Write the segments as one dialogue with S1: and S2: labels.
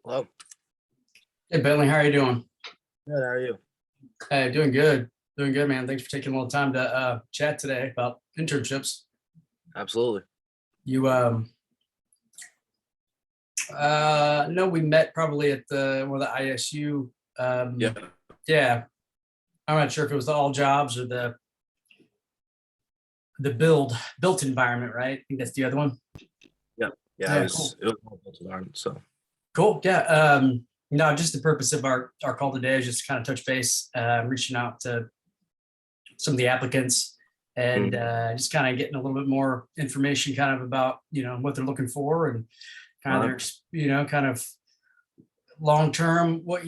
S1: Hello.
S2: Hey Bentley, how are you doing?
S1: Good. How are you?
S2: Hey, doing good. Doing good, man. Thanks for taking a little time to chat today about internships.
S1: Absolutely.
S2: You know we met probably at the ISU.
S1: Yeah.
S2: Yeah, I'm not sure if it was the all jobs or the built environment, right? I think that's the other one.
S1: Yeah. Yeah. It
S2: Yeah,
S1: was.
S2: cool.
S1: It was all built environment. So.
S2: Cool. Yeah. No, just the purpose of our call today is just to kind of touch base, reaching out to some of the applicants and
S1: Mhm.
S2: just kind of getting a little bit more information kind of about what they're looking for and kind of
S1: Uh,
S2: their kind of long term what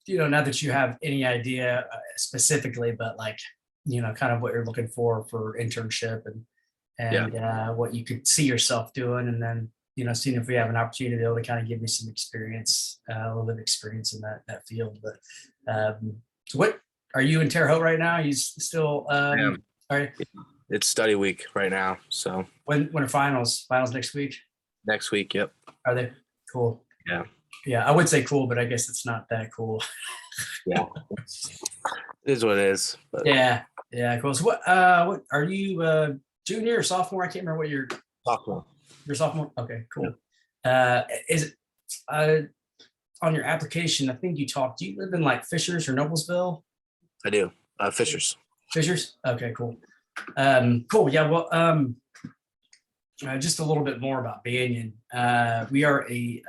S2: not that you have any idea specifically, but like kind of what you're looking for internship
S1: yeah.
S2: and what you could see yourself doing, and then seeing if we have an opportunity to be able to kind of give you some experience, a little bit of experience in that field. But so what are you in Terre Haute right now? You still
S1: I am.
S2: all right.
S1: It's study week right now. So
S2: When are finals next week?
S1: next week. Yep.
S2: Are they? Cool.
S1: Yeah.
S2: Yeah, I would say cool, but I guess it's not that cool.
S1: Yeah. It is what it is. But
S2: Yeah, cool. So what are you, junior or sophomore? I can't remember what
S1: sophomore.
S2: you're sophomore. Okay,
S1: Yeah.
S2: cool. Is it on your application? I think you talked. Do you live in like Fishers or Noblesville?
S1: I do. Fishers.
S2: Fishers. Okay, cool. Cool. Yeah. Well, just a little bit more about Banyan. We are a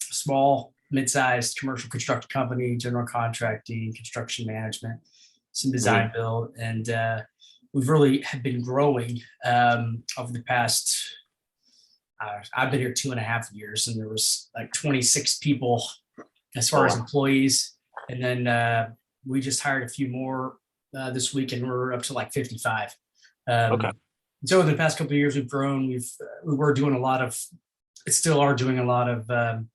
S2: small, mid-sized commercial construction company, general contracting, construction management, some design build, and we've really have been growing over the past. I've been here 2.5 years, and there was like 26 people as far as employees, and then we just hired a few more this week, and we're up to like 55.
S1: Okay.
S2: So in the past couple of years, we've grown. We were doing a lot of, still are doing a lot of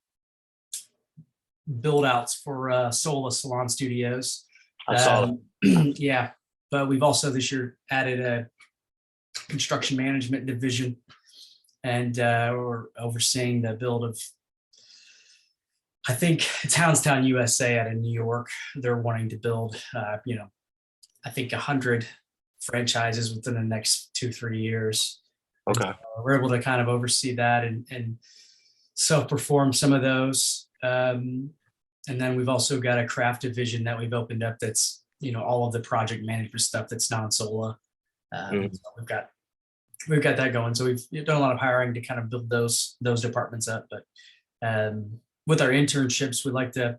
S2: build outs for Sola Salon Studios.
S1: I saw that.
S2: Yeah, but we've also this year added a construction management division, and we're overseeing the build of, I think, Townstown, USA, out of New York. They're wanting to build, I think 100 franchises within the next 2-3 years.
S1: Okay.
S2: We're able to kind of oversee that and self-perform some of those. And then we've also got a craft division that we've opened up that's, all of the project management stuff that's non-Sola. So we've got that going. So we've done a lot of hiring to kind of build those departments up. But with our internships, we'd like to,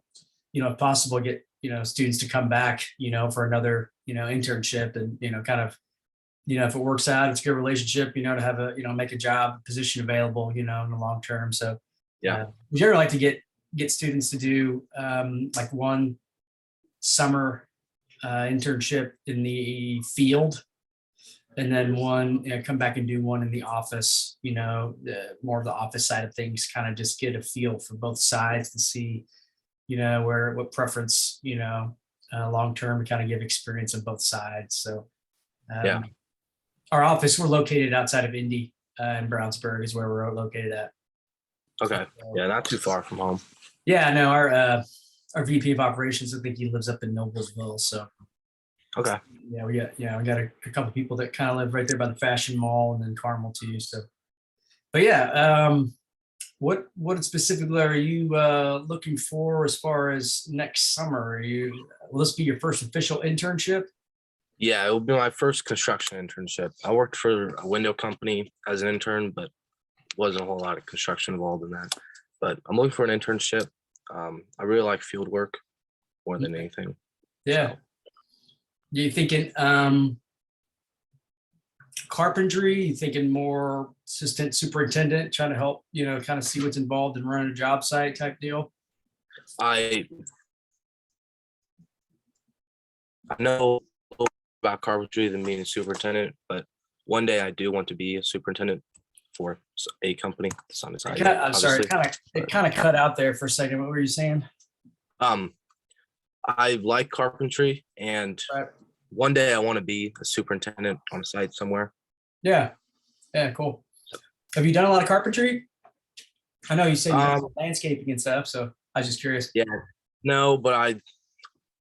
S2: if possible, get, students to come back, for another, internship, and, kind of, if it works out, it's a good relationship, to have a, make a job position available, in the long term. So
S1: Yeah.
S2: we generally like to get students to do like one summer internship in the field, and then one, come back and do one in the office, more of the office side of things, kind of just get a feel for both sides to see, what preference, long term, to kind of give experience on both sides. So
S1: Yeah.
S2: our office, we're located outside of Indy, in Brownsburg is where we're located at.
S1: Okay. Yeah. Not too far from home.
S2: Yeah, no, our VP of operations, I think he lives up in Noblesville. So
S1: Okay.
S2: yeah, we got a couple people that kind of live right there by the Fashion Mall, and then Carmel too. So, but yeah, what specifically are you looking for as far as next summer? Will this be your first official internship?
S1: Yeah, it will be my first construction internship. I worked for a window company as an intern, but wasn't a whole lot of construction involved in that. But I'm looking for an internship. I really like field work more than anything.
S2: Yeah.
S1: So,
S2: You thinking carpentry? You thinking more assistant superintendent, trying to help, kind of see what's involved in running a job site type deal?
S1: I know about carpentry than being a superintendent, but one day I do want to be a superintendent for a company. It's on the side.
S2: I'm sorry,
S1: obviously.
S2: it kind of cut out there for a second. What were you saying?
S1: I like carpentry, and
S2: Right.
S1: one day I want to be a superintendent on a site somewhere.
S2: Yeah. Yeah, cool. Have you done a lot of carpentry? I know you said you did
S1: Um,
S2: some landscaping and stuff, so I was just curious.
S1: yeah, no, but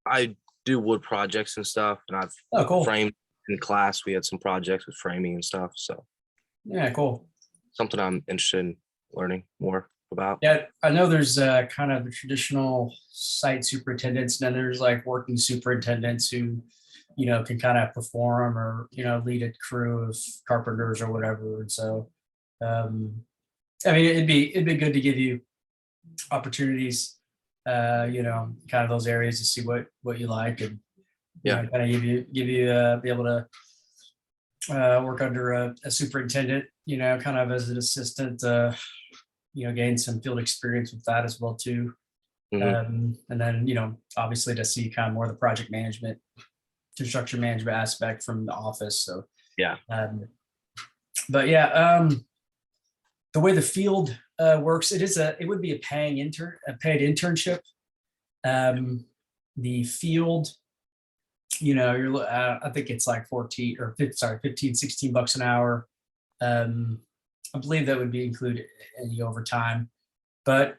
S1: I do wood projects and stuff, and I've
S2: Oh, cool.
S1: framed in class. We had some projects with framing and stuff, so
S2: Yeah, cool.
S1: something I'm interested in learning more about.
S2: Yeah, I know there's kind of the traditional site superintendents, and then there's like working superintendents who, can kind of perform or, lead a crew of carpenters or whatever. And so, um, I mean, it'd be good to give you opportunities, kind of those areas to see what you like and,
S1: Yeah.
S2: kind of give you be able to work under a superintendent, kind of as an assistant, gain some field experience with that as well too.
S1: Hmm.
S2: And then, obviously to see kind of more of the project management, construction management aspect from the office. So,
S1: Yeah.
S2: um, but yeah, the way the field works, it would be a paid internship. Um, the field, I think it's like 14 or 15, sorry, 15, $16 an hour. I believe that would be included any overtime, but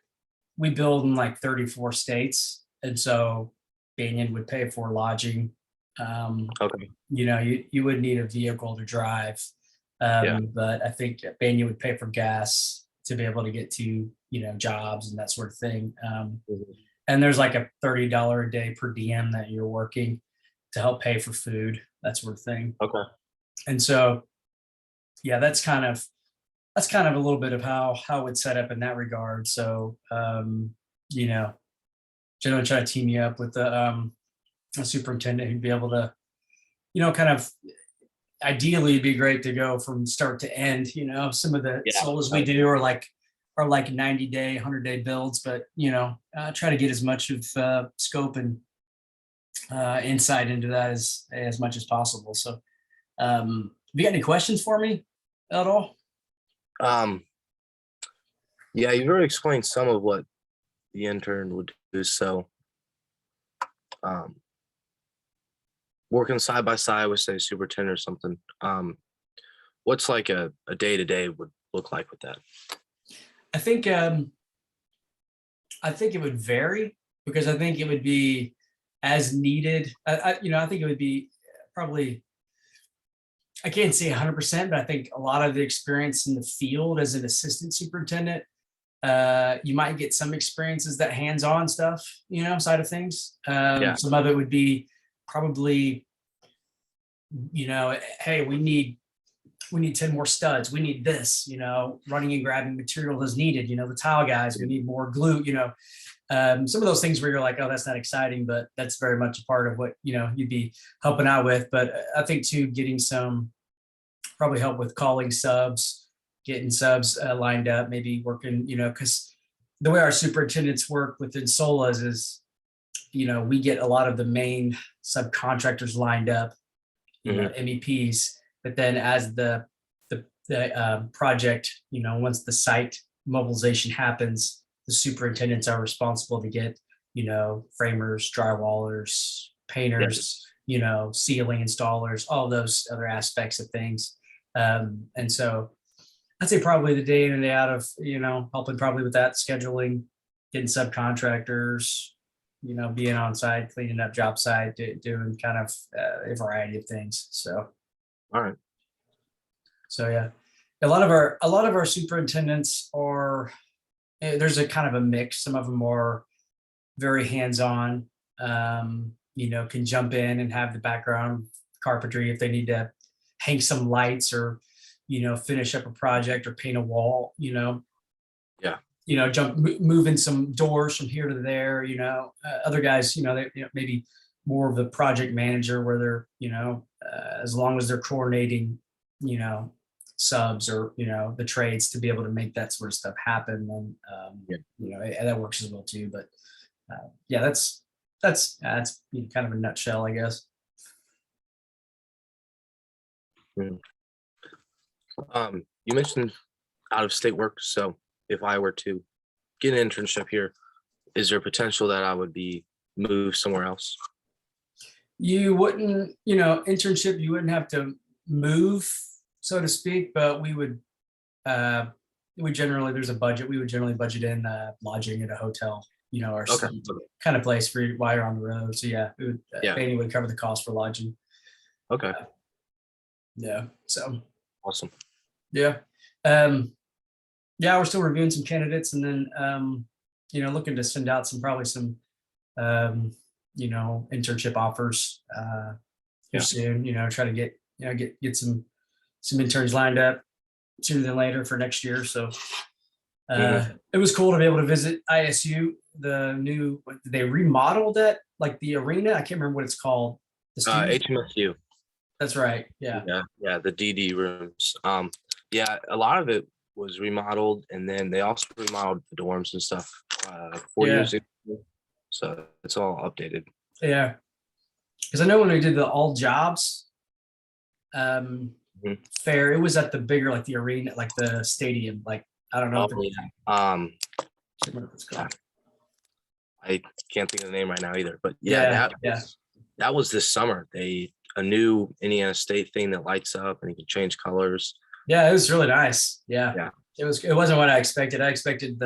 S2: we build in like 34 states. And so Banyan would pay for lodging.
S1: Okay.
S2: You would need a vehicle to drive.
S1: Yeah.
S2: But I think Banyan would pay for gas to be able to get to, jobs and that sort of thing.
S1: Mhm.
S2: And there's like a $30 a day per diem that you're working to help pay for food, that sort of thing.
S1: Okay.
S2: And so, yeah, that's kind of a little bit of how it's set up in that regard. So, you know, generally try to team you up with a superintendent who'd be able to, kind of ideally it'd be great to go from start to end. Some of the
S1: Yeah.
S2: solos we do are like 90-day, 100-day builds, but try to get as much of scope and insight into that as much as possible. So, have you got any questions for me at all?
S1: Um, yeah, you've already explained some of what the intern would do. So, um, working side by side with say superintendent or something. What's like a day to day would look like with that?
S2: I think I think it would vary because I think it would be as needed. I think it would be probably, I can't say 100%, but I think a lot of the experience in the field as an assistant superintendent, you might get some experiences that hands-on stuff, side of things.
S1: Yeah.
S2: Some of it would be probably, hey, we need 10 more studs. We need this, running and grabbing material as needed. The tile guys, we need more glue, some of those things where you're like, oh, that's not exciting, but that's very much a part of what, you'd be helping out with. But I think too, getting some probably help with calling subs, getting subs lined up, maybe working, because the way our superintendents work within SOLAs is, we get a lot of the main subcontractors lined up,
S1: Mhm.
S2: MEPs, but then as the project, once the site mobilization happens, the superintendents are responsible to get, framers, drywallers, painters, ceiling installers, all those other aspects of things. And so I'd say probably the day in and day out of, helping probably with that scheduling, getting subcontractors, being on site, cleaning up job site, doing kind of a variety of things.
S1: All right.
S2: So yeah, a lot of our superintendents are, there's a kind of a mix. Some of them are very hands-on, can jump in and have the background carpentry if they need to hang some lights or, finish up a project or paint a wall,
S1: Yeah.
S2: moving some doors from here to there, other guys, they, maybe more of the project manager where they're, as long as they're coordinating, subs or, the trades to be able to make that sort of stuff happen, then,
S1: Yeah.
S2: that works as well too. But yeah, that's kind of a nutshell, I guess.
S1: Mhm. You mentioned out of state work. So if I were to get an internship here, is there potential that I would be moved somewhere else?
S2: You wouldn't, internship, you wouldn't have to move, so to speak, but we would, uh, there's a budget. We would generally budget in lodging at a hotel, or
S1: Okay.
S2: some kind of place for while you're on the road. So yeah, we would,
S1: Yeah.
S2: Fannie would cover the cost for lodging.
S1: Okay.
S2: Yeah. So
S1: Awesome.
S2: yeah. Yeah, we're still reviewing some candidates, and then looking to send out probably some internship offers here soon. Try to get some interns lined up sooner than later for next year. So it was cool to be able to visit ISU. They remodeled it, like the arena. I can't remember what it's called. The
S1: HMSU.
S2: That's right. Yeah.
S1: Yeah. The DD rooms. Yeah, a lot of it was remodeled, and then they also remodeled the dorms and stuff 4 years ago. So it's all updated.
S2: Yeah. Because I know when we did the all jobs fair, it was at the bigger, like the arena, like the stadium. Like, I don't know.
S1: I can't think of the name right now either, but that was this summer. A new Indiana State thing that lights up and you can change colors.
S2: Yeah, it was really nice. Yeah.
S1: Yeah.
S2: It wasn't what I expected. I expected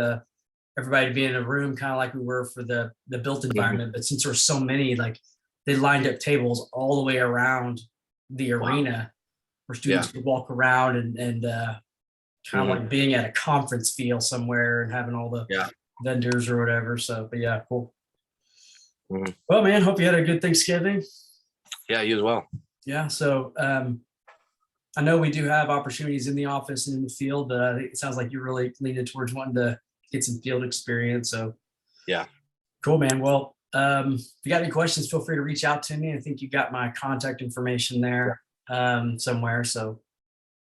S2: everybody to be in a room kind of like we were for the built environment. But since there were so many, like they lined up tables all the way around the arena where students could walk around and kind of like being at a conference feel somewhere and having all the vendors or whatever. So, but yeah, cool. Well, man, hope you had a good Thanksgiving.
S1: Yeah, you as well.
S2: Yeah. So I know we do have opportunities in the office and in the field, but I think it sounds like you're really leaning towards wanting to get some field experience. So
S1: yeah.
S2: Cool, man. Well, if you got any questions, feel free to reach out to me. I think you got my contact information there somewhere. So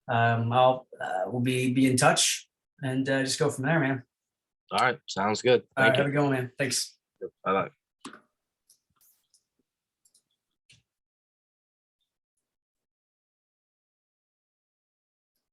S2: we'll be in touch and just go from there, man.
S1: All right. Sounds good.
S2: All right. Have a good one, man. Thanks.
S1: Bye-bye.